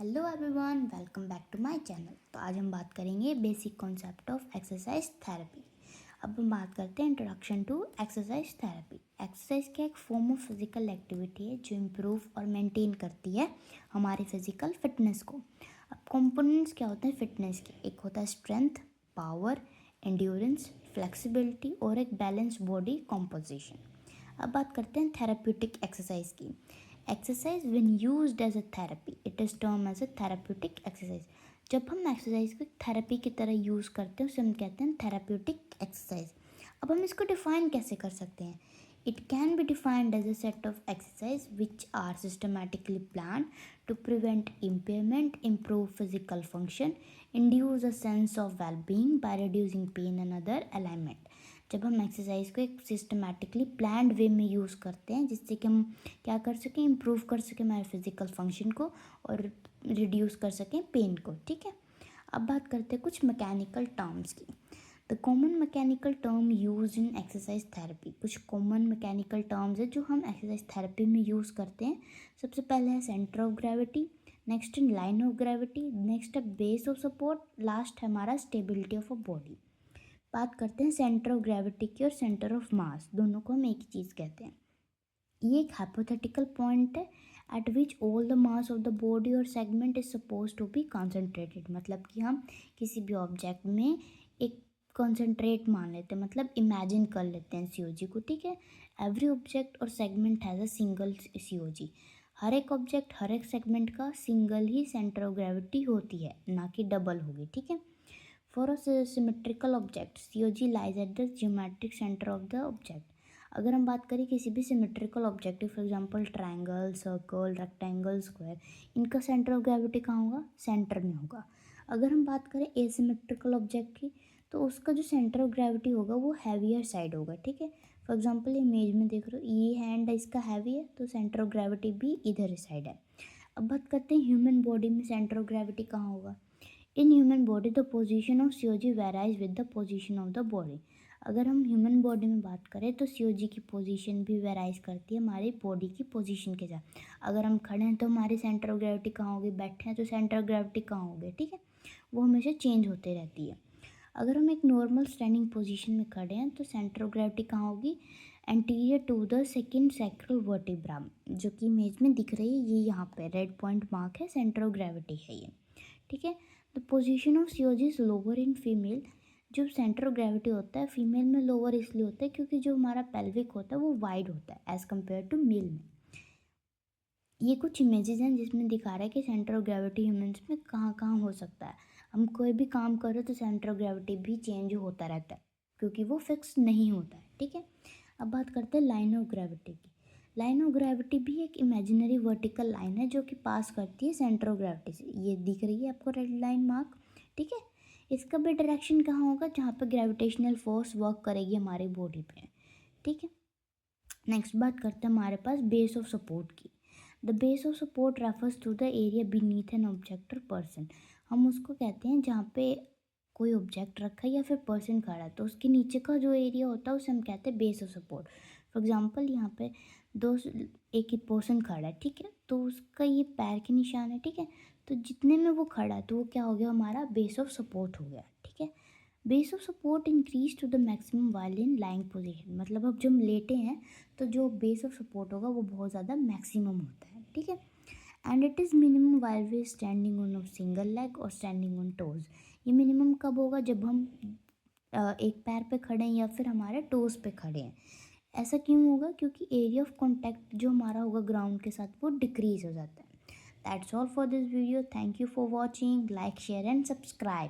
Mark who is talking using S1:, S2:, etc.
S1: Hello everyone, welcome back to my channel. तो आज हम बात करेंगे basic concept of exercise therapy. अब हम बात करते हैं introduction to exercise therapy. Exercise क्या एक फॉर्म ऑफ फिजिकल एक्टिविटी है जो इम्प्रूव और मेंटेन करती है हमारे फिजिकल फिटनेस को। अब कंपोनेंट्स क्या होते हैं फिटनेस के? एक होता है स्ट्रेंथ, पावर, एंड्योरेंस, फ्लेक्सिबिलिटी और एक बैलेंस बॉडी कॉम्पोजिशन। अब बात करते हैं थेराप्यूटिक एक्सरसाइज की। Exercise when used as a therapy it is term as a therapeutic exercise. जब हम एक्सरसाइज को थेरेपी की तरह यूज़ करते हैं उसे हम कहते हैं थेराप्यूटिक एक्सरसाइज। अब हम इसको डिफाइन कैसे कर सकते हैं? It can be defined as a set of exercise which are systematically plan to prevent impairment, improve physical function, induce a sense of well-being by reducing pain and other alignment। जब हम exercise को एक systematically planned वे में use करते हैं जिससे कि हम क्या कर सकें, इम्प्रूव कर सकें हमारे फिजिकल फंक्शन को और रिड्यूस कर सकें पेन को। ठीक है, अब बात करते हैं कुछ मैकेनिकल टर्म्स की। The common mechanical term use in exercise therapy. कुछ कॉमन मैकेनिकल टर्म्स है जो हम एक्सरसाइज थेरेपी में यूज़ करते हैं। सबसे पहले है सेंटर ऑफ ग्रेविटी, नेक्स्ट है लाइन ऑफ ग्रेविटी, नेक्स्ट है बेस ऑफ सपोर्ट, लास्ट है हमारा स्टेबिलिटी ऑफ अ बॉडी। बात करते हैं सेंटर ऑफ ग्रेविटी की और सेंटर ऑफ मास, दोनों को हम एक ही चीज़ कहते हैं। ये एक हाइपोथेटिकल पॉइंट है at which all the mass of the body और segment is suppose to be concentrated. मतलब कि हम किसी भी ऑब्जेक्ट में एक कॉन्सेंट्रेट मान लेते हैं, मतलब इमेजिन कर लेते हैं सीओजी को। ठीक है, एवरी ऑब्जेक्ट और segment has a single COG. हर एक ऑब्जेक्ट हर एक सेगमेंट का सिंगल ही सेंटर ऑफ ग्रेविटी होती है, ना कि डबल होगी। ठीक है, For a symmetrical object, COG lies at the geometric center of the object। अगर हम बात करें किसी भी symmetrical object, for example triangle, circle, rectangle, square, इनका सेंटर ऑफ ग्रेविटी कहाँ होगा? सेंटर में होगा। अगर हम बात करें एसिमेट्रिकल ऑब्जेक्ट की तो उसका जो सेंटर ऑफ ग्रेविटी होगा वो हैवियर साइड होगा। ठीक है, फॉर एग्जांपल इमेज में देख रहे हो ये हैंड इसका हैवी है तो सेंटर ऑफ ग्रेविटी भी इधर साइड है। अब बात करते हैं ह्यूमन बॉडी में सेंटर ऑफ ग्रेविटी कहाँ होगा? In human body the position of COG varies with the position of the body. अगर हम ह्यूमन बॉडी में बात करें तो सीओजी की पोजीशन भी वेराइज करती है हमारी बॉडी की पोजीशन के साथ। अगर हम खड़े हैं तो हमारी सेंटर ऑफ ग्रेविटी कहाँ होगी, बैठे हैं तो सेंटर ऑफ ग्रेविटी कहाँ होगी। ठीक है, वो हमेशा चेंज होते रहती है। अगर हम एक नॉर्मल स्टैंडिंग पोजीशन में खड़े हैं तो सेंटर ऑफ ग्रेविटी कहाँ होगी? Anterior to the second sacral vertebra, जो कि इमेज में दिख रही है, ये यहाँ पे रेड पॉइंट मार्क है, सेंटर ऑफ ग्रेविटी है ये। ठीक है, the position of COG is lower in female. जो सेंटर ऑफ ग्रेविटी होता है फीमेल में लोअर इसलिए होता है क्योंकि जो हमारा पेल्विक होता है वो वाइड होता है एज़ कम्पेयर टू मेल में। ये कुछ इमेजेस हैं जिसमें दिखा रहा है कि सेंटर ऑफ ग्रेविटी ह्यूमंस में कहाँ कहाँ हो सकता है। हम कोई भी काम करें तो सेंटर ऑफ ग्रेविटी भी चेंज होता रहता है क्योंकि वो फिक्स नहीं होता है। ठीक है, अब बात करते हैं लाइन ऑफ ग्रेविटी की। लाइन ऑफ ग्रेविटी भी एक इमेजिनरी वर्टिकल लाइन है जो कि पास करती है सेंटर ऑफ ग्रेविटी से। ये दिख रही है आपको रेड लाइन मार्क। ठीक है, इसका भी डायरेक्शन कहाँ होगा? जहाँ पर ग्रेविटेशनल फोर्स वर्क करेगी हमारी बॉडी पे। ठीक है, नेक्स्ट बात करते हैं हमारे पास बेस ऑफ सपोर्ट की। The base of support refers to the area beneath an object और पर्सन। हम उसको कहते हैं जहाँ पे कोई ऑब्जेक्ट रखा है या फिर पर्सन खड़ा है तो उसके नीचे का जो एरिया होता है उसे हम कहते हैं base of support. For example यहाँ पे दो एक ही पर्सन खड़ा है, ठीक है, तो उसका ये पैर के निशान है। ठीक है, तो जितने में वो खड़ा है तो वो क्या हो गया? हमारा बेस ऑफ सपोर्ट हो गया। ठीक है, base of support increase to the maximum while in lying position. मतलब अब जब हम लेटे हैं तो जो बेस ऑफ सपोर्ट होगा वो बहुत ज़्यादा मैक्सिमम होता है। ठीक है, and it is minimum while we standing on of single leg और स्टैंडिंग ऑन टोज। ये मिनिमम कब होगा? जब हम एक पैर पे खड़े हैं या फिर हमारे टोज पे खड़े हैं। ऐसा क्यों होगा? क्योंकि एरिया ऑफ कॉन्टैक्ट जो हमारा होगा ग्राउंड के साथ वो डिक्रीज हो जाता है। That's all for this video. Thank you for watching. Like, share and subscribe.